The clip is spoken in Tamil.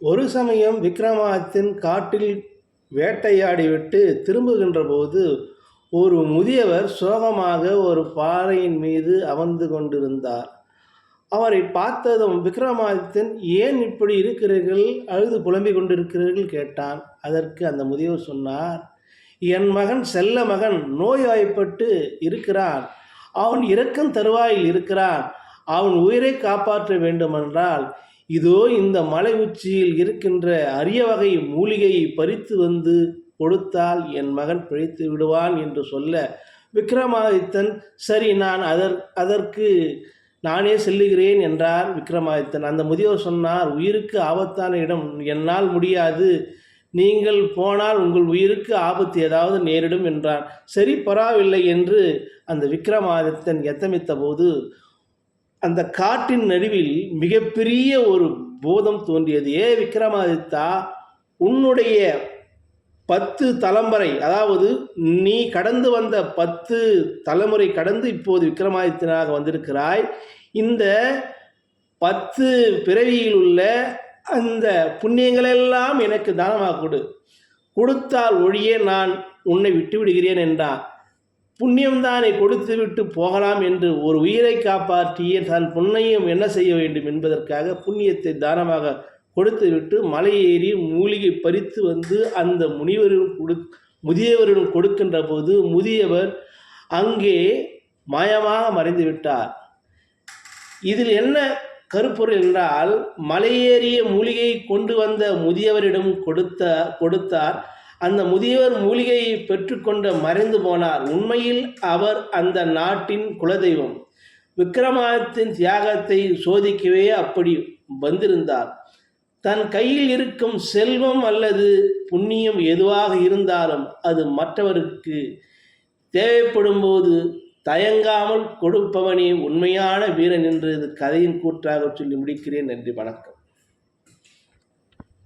ஒரு சமயம் விக்ரமாதித்தன் காட்டில் வேட்டையாடிவிட்டு திரும்புகின்ற போது ஒரு முதியவர் சோகமாக ஒரு பாறையின் மீது அமர்ந்து கொண்டிருந்தார். அவரை பார்த்ததும் விக்ரமாதித்தன், ஏன் இப்படி இருக்கிறீர்கள், அழுது புலம்பிக் கொண்டிருக்கிறீர்கள் கேட்டான். அதற்கு அந்த முதியவர் சொன்னார், என் மகன் செல்ல மகன் நோய்வாய்ப்பட்டு இருக்கிறான். அவன் இறக்கும் தருவாயில் இருக்கிறான். அவன் உயிரை காப்பாற்ற வேண்டுமென்றால் இதோ இந்த மலை உச்சியில் இருக்கின்ற அரிய வகை மூலிகையை பறித்து வந்து கொடுத்தால் என் மகன் பிழைத்து விடுவான் என்று சொல்ல, விக்ரமாதித்தன், சரி, நான் அதற்கு நானே செல்லுகிறேன் என்றார் விக்ரமாதித்தன். அந்த முதியவர் சொன்னார், உயிருக்கு ஆபத்தான இடம், என்னால் முடியாது. நீங்கள் போனால் உங்கள் உயிருக்கு ஆபத்து ஏதாவது நேரிடும் என்றார். சரி, பரவாயில்லை என்று அந்த விக்ரமாதித்தன் எத்தமித்த போது அந்த காட்டின் நடுவில் மிகப்பெரிய ஒரு பூதம் தோன்றியது. ஏ விக்ரமாதித்தா, உன்னுடைய 10 தலைமுறை, அதாவது நீ கடந்து வந்த 10 தலைமுறை கடந்து இப்போது விக்ரமாதித்தனாக வந்திருக்கிறாய். இந்த 10 பிறவியில் உள்ள அந்த புண்ணியங்களெல்லாம் எனக்கு தானமாக கொடுத்தால் ஒழிய நான் உன்னை விட்டு விடுகிறேன் என்றான். புண்ணியம்தானே, கொடுத்து விட்டு போகலாம் என்று ஒரு உயிரை காப்பாற்றிய தன் புண்ணியம் என்ன செய்ய வேண்டும் என்பதற்காக புண்ணியத்தை தானமாக கொடுத்துவிட்டு மலை ஏறி மூலிகை பறித்து வந்து அந்த முதியவரிடம் கொடுக்கின்ற போது முதியவர் அங்கே மாயமாக மறைந்து விட்டார். இதில் என்ன கருப்பொருள் என்றால், மலையேறிய மூலிகையை கொண்டு வந்த முதியவரிடம் கொடுத்தார். அந்த முதியவர் மூலிகையை பெற்றுக்கொண்டு மறைந்து போனார். உண்மையில் அவர் அந்த நாட்டின் குலதெய்வம். விக்ரமாதித்தின் தியாகத்தை சோதிக்கவே அப்படி வந்திருந்தார். தன் கையில் இருக்கும் செல்வம் அல்லது புண்ணியம் எதுவாக இருந்தாலும் அது மற்றவருக்கு தேவைப்படும் போது தயங்காமல் கொடுப்பவனே உண்மையான வீரன் என்று கதையின் கூற்றாக சொல்லி முடிக்கிறேன். நன்றி, வணக்கம்.